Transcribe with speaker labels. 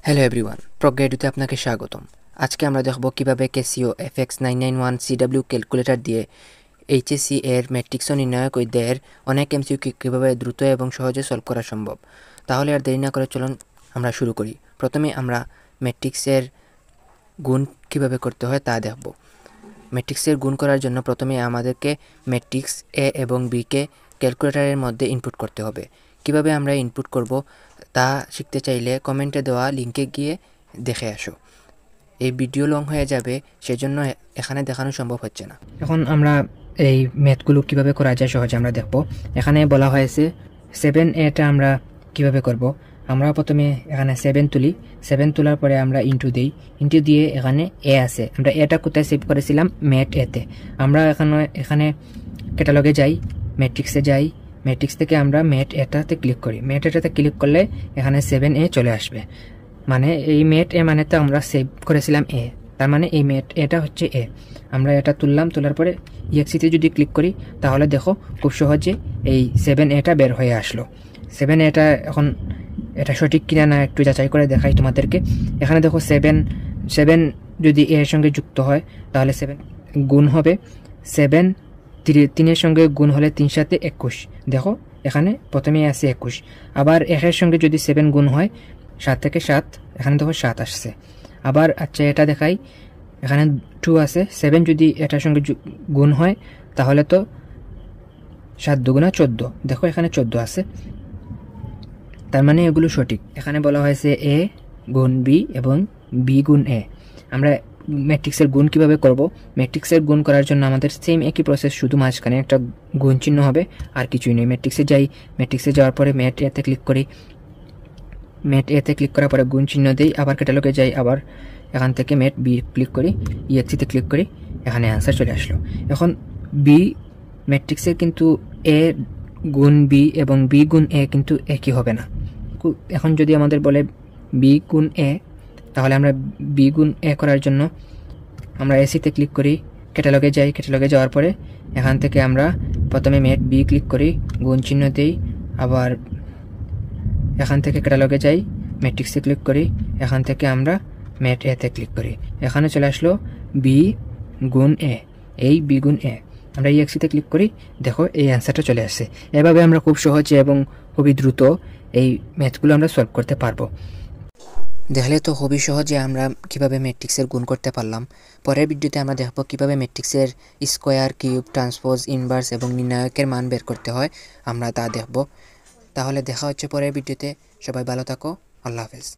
Speaker 1: Hello everyone, প্রজ্ঞা এডুতে আপনাকে স্বাগতম। আজকে আমরা দেখব কিভাবে ক্যাসিও FX991CW ক্যালকুলেটর দিয়ে এইচএসসি এর ম্যাট্রিক্স নির্ণায়ক অধ্যায়ের অনেক এমসিকিউ কীভাবে দ্রুত এবং সহজে সলভ করা সম্ভব। তাহলে আর দেরি না করে চলুন আমরা শুরু করি। প্রথমে আমরা ম্যাট্রিক্সের গুণ কিভাবে করতে হয় তা দেখব। ম্যাট্রিক্সের গুণ করার জন্য প্রথমে আমাদেরকে ম্যাট্রিক্স এ এবং বিকে ক্যালকুলেটরের মধ্যে ইনপুট করতে হবে। কিভাবে আমরা ইনপুট করব তা শিখতে চাইলে কমেন্টে দেওয়া লিঙ্কে গিয়ে দেখে আসো। এই ভিডিও লং হয়ে যাবে, সেজন্য এখানে দেখানো সম্ভব হচ্ছে না। এখন আমরা এই ম্যাথগুলো কিভাবে করা যায় সহজে আমরা দেখব। এখানে বলা হয়েছে 7a আমরা কিভাবে করব। আমরা প্রথমে এখানে 7 তুলি, 7 তোলার পরে আমরা ইন্টু দিই, ইন্টু দিয়ে এখানে এ আছে, আমরা এটা কোথায় সেভ করেছিলাম, ম্যাট এতে। আমরা এখানে ক্যাটালগে যাই, ম্যাট্রিক্সে যাই, ম্যাট্রিক্স থেকে আমরা ম্যাট এটাতে ক্লিক করি। ম্যাট এটাতে ক্লিক করলে এখানে 7a চলে আসবে। মানে এই ম্যাট এ মানে তো আমরা সেভ করেছিলাম এ, তার মানে এই ম্যাট এটা হচ্ছে এ। আমরা এটা তুললাম, তোলার পরে ইএক্সিতে যদি ক্লিক করি তাহলে দেখো খুব সহজে এই 7a বের হয়ে আসলো। 7a এখন এটা সঠিক কিনা না একটু যাচাই করে দেখাই তোমাদেরকে। এখানে দেখো 7 যদি এর সঙ্গে যুক্ত হয় তাহলে 7 গুণ হবে 7, 3 সঙ্গে গুণ হলে 3 সাথে 21। দেখো এখানে প্রথমে আছে 21, আবার 1 সঙ্গে যদি 7 গুণ হয় 7 থেকে 7, এখানে দেখো 7 আসছে। আবার আচ্ছা এটা দেখাই, এখানে 2 আছে, 7 যদি এটার সঙ্গে গুণ হয় তাহলে তো 7 দুগুণা 14, দেখো এখানে 14 আছে, তার মানে এগুলো সঠিক। এখানে বলা হয়েছে এ গুণ বি এবং বি গুণ এ। আমরা ম্যাট্রিক্সের গুণ কিভাবে করব, ম্যাট্রিক্সের গুণ করার জন্য আমাদের সেম একই প্রসেস, শুধু মাঝখানে একটা গুণ চিহ্ন হবে আর কিছুই নেই। ম্যাট্রিক্সে যাই, ম্যাট্রিক্সে যাওয়ার পরে ম্যাট এতে ক্লিক করি, ম্যাট এতে ক্লিক করার পরে গুণ চিহ্ন দিই, আবার ক্যাটালগে যাই, আবার এখান থেকে ম্যাট বি ক্লিক করি, ইএক্সিতে ক্লিক করি, এখানে অ্যান্সার চলে আসলো। এখন বি ম্যাট্রিক্সের কিন্তু এ গুণ বি এবং বি গুণ এ কিন্তু একই হবে না। এখন যদি আমাদের বলে বি গুণ এ, তাহলে আমরা বি গুণ এ করার জন্য আমরা এসিতে ক্লিক করি, ক্যাটালগে যাই, ক্যাটালগে যাওয়ার পরে এখান থেকে আমরা প্রথমে ম্যাট বি ক্লিক করি, গুণ চিহ্ন দিই, আবার এখান থেকে ক্যাটালগে যাই, ম্যাট্রিক্সে ক্লিক করি, এখান থেকে আমরা ম্যাট এতে ক্লিক করি, এখানে চলে আসলো বি গুণ এ, এই বি গুণ এ। আমরা ইএক্সিতে ক্লিক করি, দেখো এই অ্যান্সারটা চলে আসছে। এভাবে আমরা খুব সহজে এবং খুবই দ্রুত এই ম্যাথগুলো আমরা সলভ করতে পারবো। দেখলে তো খুবই সহজে আমরা কিভাবে ম্যাট্রিক্সের গুণ করতে পারলাম। পরের ভিডিওতে আমরা দেখব কিভাবে ম্যাট্রিক্সের স্কোয়ার, কিউব, ট্রান্সপোজ, ইনভার্স এবং নির্ণায়কের মান বের করতে হয়, আমরা তা দেখব। তাহলে দেখা হচ্ছে পরের ভিডিওতে। সবাই ভালো থাকো, আল্লাহ হাফেজ।